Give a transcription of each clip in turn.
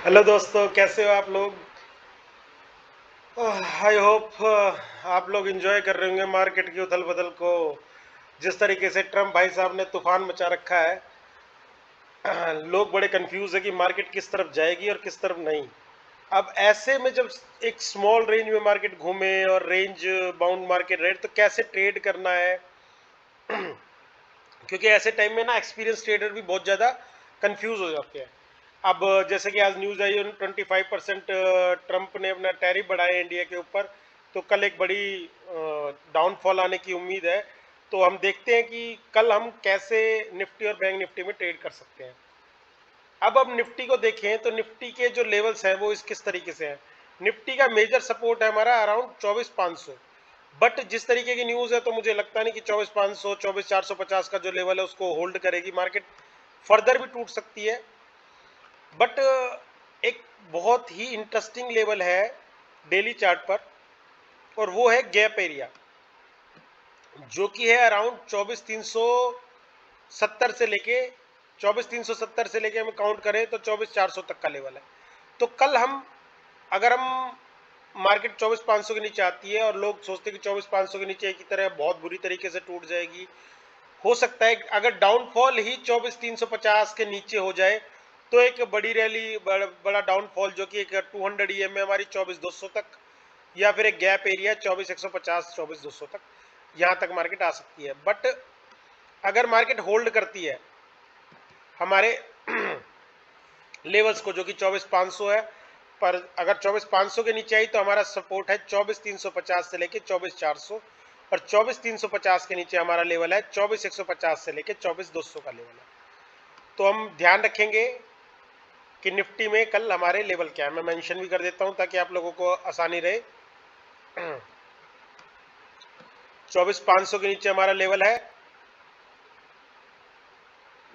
Hello दोस्तों, कैसे हो आप लोग। आई होप आप लोग एंजॉय कर रहे होंगे मार्केट की उथल पुथल को। जिस तरीके से ट्रम्प भाई साहब ने तूफान मचा रखा है, लोग बड़े कंफ्यूज है कि मार्केट किस तरफ जाएगी और किस तरफ नहीं। अब ऐसे में जब एक स्मॉल रेंज में मार्केट घूमे और रेंज बाउंड मार्केट रहे तो कैसे ट्रेड करना है, क्योंकि ऐसे टाइम में ना एक्सपीरियंस ट्रेडर भी बहुत ज़्यादा कंफ्यूज हो जाते हैं। अब जैसे कि आज न्यूज़ आई 25% ट्रंप ने अपना टैरिफ बढ़ाया इंडिया के ऊपर, तो कल एक बड़ी डाउनफॉल आने की उम्मीद है। तो हम देखते हैं कि कल हम कैसे निफ्टी और बैंक निफ्टी में ट्रेड कर सकते हैं। अब निफ्टी को देखें तो निफ्टी के जो लेवल्स हैं वो इस किस तरीके से हैं। निफ्टी का मेजर सपोर्ट है हमारा अराउंड 24,500। बट जिस तरीके की न्यूज़ है तो मुझे लगता नहीं कि 24,500 24,450 का जो लेवल है उसको होल्ड करेगी मार्केट। फर्दर भी टूट सकती है। बट एक बहुत ही इंटरेस्टिंग लेवल है डेली चार्ट पर, और वो है गैप एरिया, जो कि है अराउंड 24,370 से लेके 24,370 से लेके हम काउंट करें तो 24,400 तक का लेवल है। तो कल हम, अगर हम मार्केट 24,500 के नीचे आती है और लोग सोचते हैं कि 24,500 के नीचे की तरह बहुत बुरी तरीके से टूट जाएगी, हो सकता है अगर डाउनफॉल ही 24,350 के नीचे हो जाए तो एक बड़ी रैली, बड़ा डाउनफॉल जो कि एक 200 ईएम में हमारी 24,200 तक, या फिर एक गैप एरिया 24,150 24,200 तक, यहाँ तक मार्केट आ सकती है। बट अगर मार्केट होल्ड करती है हमारे लेवल्स को जो कि 24,500 है, पर अगर 24,500 के नीचे आई तो हमारा सपोर्ट है 24,350 से लेके 24,400, और 24,350 के नीचे हमारा लेवल है 24,150 से लेके 24,200 का लेवल है। तो हम ध्यान रखेंगे कि निफ्टी में कल हमारे लेवल क्या है। मैं मेंशन भी कर देता हूं ताकि आप लोगों को आसानी रहे। 24,500 के नीचे हमारा लेवल है,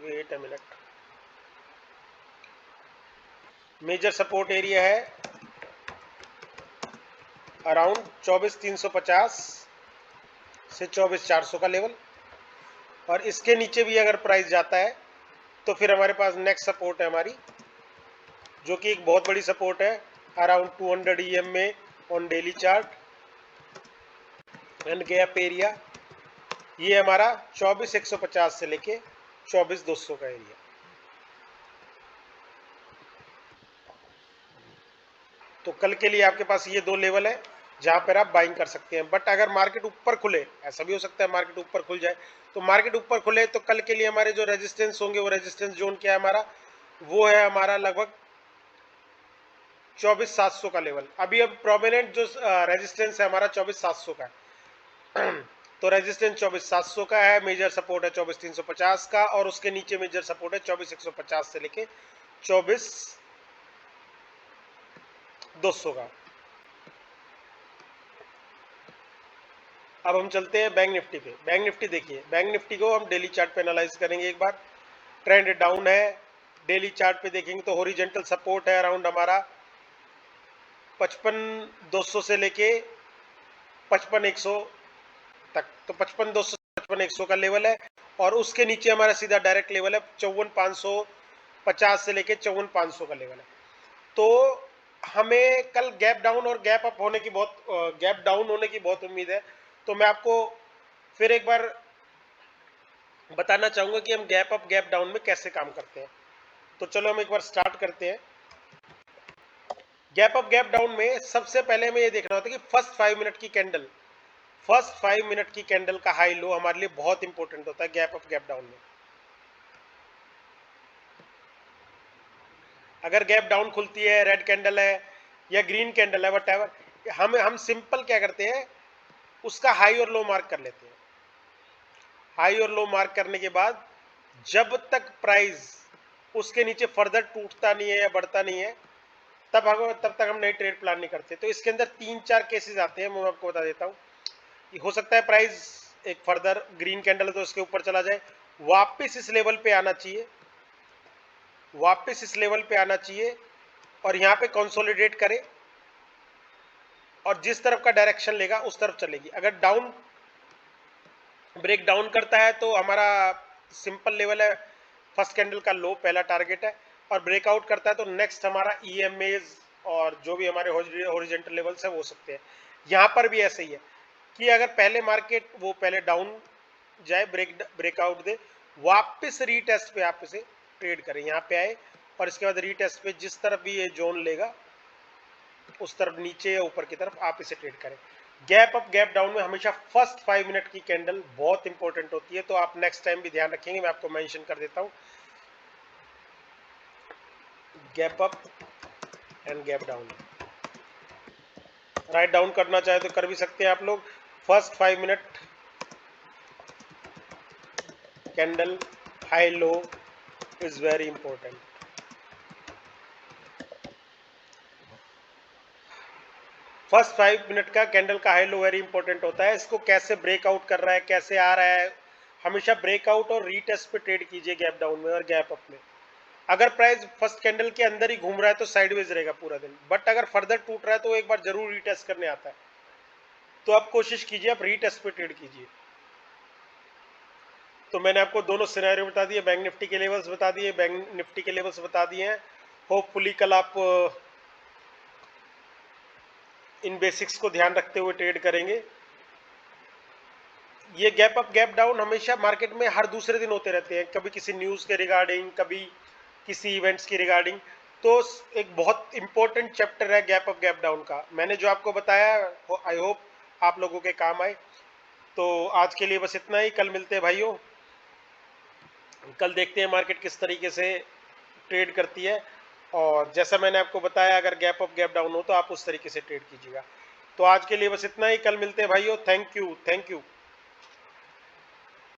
wait a minute, major support area है अराउंड 24,350 से 24,400 का लेवल, और इसके नीचे भी अगर प्राइस जाता है तो फिर हमारे पास नेक्स्ट सपोर्ट है हमारी, जो कि एक बहुत बड़ी सपोर्ट है अराउंड 200 ईएम में on daily chart, and gap area ये हमारा 24,150 से लेके 24,200 का एरिया। तो कल के लिए आपके पास ये दो लेवल है जहां पर आप बाइंग कर सकते हैं। बट अगर मार्केट ऊपर खुले, ऐसा भी हो सकता है मार्केट ऊपर खुल जाए, तो मार्केट ऊपर खुले तो कल के लिए हमारे जो रेजिस्टेंस होंगे, वो रेजिस्टेंस जोन क्या है हमारा, वो है हमारा लगभग 24,700 का लेवल। अभी अब प्रोमिनेंट जो रेजिस्टेंस है हमारा 24,700 का है। तो रेजिस्टेंस 24,700 का है, मेजर सपोर्ट है 24,350 का, और उसके नीचे मेजर सपोर्ट है 24,150 से लेके 24,200 का। अब हम चलते हैं बैंक निफ्टी पे। बैंक निफ्टी देखिए, बैंक निफ्टी को हम डेली चार्ट पे एनालाइज करेंगे एक बार। ट्रेंड डाउन है, डेली चार्ट पे देखेंगे तो हॉरिजॉन्टल सपोर्ट है अराउंड हमारा 55,200 से लेके 55,100 तक। तो 55,200 55,100 का लेवल है, और उसके नीचे हमारा सीधा डायरेक्ट लेवल है 54,550 से लेके 54,500 का लेवल है। तो हमें कल गैप डाउन और गैप अप होने की बहुत, गैप डाउन होने की बहुत उम्मीद है। तो मैं आपको फिर एक बार बताना चाहूंगा कि हम गैप अप गैप डाउन में कैसे काम करते हैं। तो चलो हम एक बार स्टार्ट करते हैं। गैप अप गैप डाउन में सबसे पहले हमें ये देखना होता है कि फर्स्ट 5 मिनट की कैंडल का हाई लो हमारे लिए बहुत इंपॉर्टेंट होता है गैप अप गैप डाउन में। अगर गैप डाउन खुलती है, रेड कैंडल है या ग्रीन कैंडल है, वट एवर, हम सिंपल क्या करते हैं, उसका हाई और लो मार्क कर लेते हैं। हाई और लो मार्क करने के बाद जब तक प्राइस उसके नीचे फर्दर टूटता नहीं है या बढ़ता नहीं है, तब तक हम नई ट्रेड प्लान नहीं करते। तो इसके अंदर 3-4 केसेस आते हैं, मैं आपको बता देता हूँ। हो सकता है प्राइस एक फर्दर ग्रीन कैंडल है तो इसके ऊपर चला जाए, वापस इस लेवल पे आना चाहिए, वापस इस लेवल पे आना चाहिए, और यहाँ पे कंसोलिडेट करे, और जिस तरफ का डायरेक्शन लेगा उस तरफ चलेगी। अगर डाउन ब्रेक डाउन करता है तो हमारा सिंपल लेवल है फर्स्ट कैंडल का लो, पहला टारगेट है। और ब्रेकआउट करता है तो नेक्स्ट हमारा ईएमएज और जो भी हमारे हॉरिजॉन्टल लेवल्स है वो सकते हैं। यहाँ पर भी ऐसे ही है कि अगर पहले मार्केट वो पहले डाउन जाए, ब्रेकआउट दे, वापस रीटेस्ट पे आप इसे ट्रेड करें। यहाँ पे आए और इसके बाद रीटेस्ट पे जिस तरफ भी ये जोन लेगा उस तरफ नीचे या ऊपर की तरफ आप इसे ट्रेड करें। गैप अप गैप डाउन में हमेशा फर्स्ट 5 मिनट की कैंडल बहुत इंपॉर्टेंट होती है, तो आप नेक्स्ट टाइम भी ध्यान रखेंगे, मैं आपको मेंशन कर देता हूं। Gap up and gap down, write down करना चाहे तो कर भी सकते हैं आप लोग। First 5 minute candle high low is very important. First 5 minute का कैंडल का हाई लो वेरी इंपॉर्टेंट होता है। इसको कैसे ब्रेकआउट कर रहा है, कैसे आ रहा है, हमेशा ब्रेकआउट और रीटेस्ट पे ट्रेड कीजिए गैप डाउन में और गैप अप में। अगर प्राइस फर्स्ट कैंडल के अंदर ही घूम रहा है तो साइडवेज रहेगा पूरा दिन, बट अगर फर्दर टूट रहा है तो एक बार जरूर रीटेस्ट करने आता है, तो आप कोशिश कीजिए आप रीटेस्ट पे ट्रेड कीजिए। तो मैंने आपको दोनों सिनेरियो बता दिए, बैंक निफ्टी के लेवल्स बता दिए, बैंक निफ्टी के लेवल्स बता दिए हैं। होपफुली कल आप इन बेसिक्स को ध्यान रखते हुए ट्रेड करेंगे। ये गैप अप गैप डाउन हमेशा मार्केट में हर दूसरे दिन होते रहते हैं, कभी किसी न्यूज़ के रिगार्डिंग, कभी किसी इवेंट्स की रिगार्डिंग। तो एक बहुत इंपॉर्टेंट चैप्टर है गैप अप गैप डाउन का, मैंने जो आपको बताया आई होप आप लोगों के काम आए। तो आज के लिए बस इतना ही, कल मिलते हैं भाइयों, कल देखते हैं मार्केट किस तरीके से ट्रेड करती है। और जैसा मैंने आपको बताया अगर गैप अप गैप डाउन हो तो आप उस तरीके से ट्रेड कीजिएगा। तो आज के लिए बस इतना ही, कल मिलते हैं भाइयों। Thank you, thank you.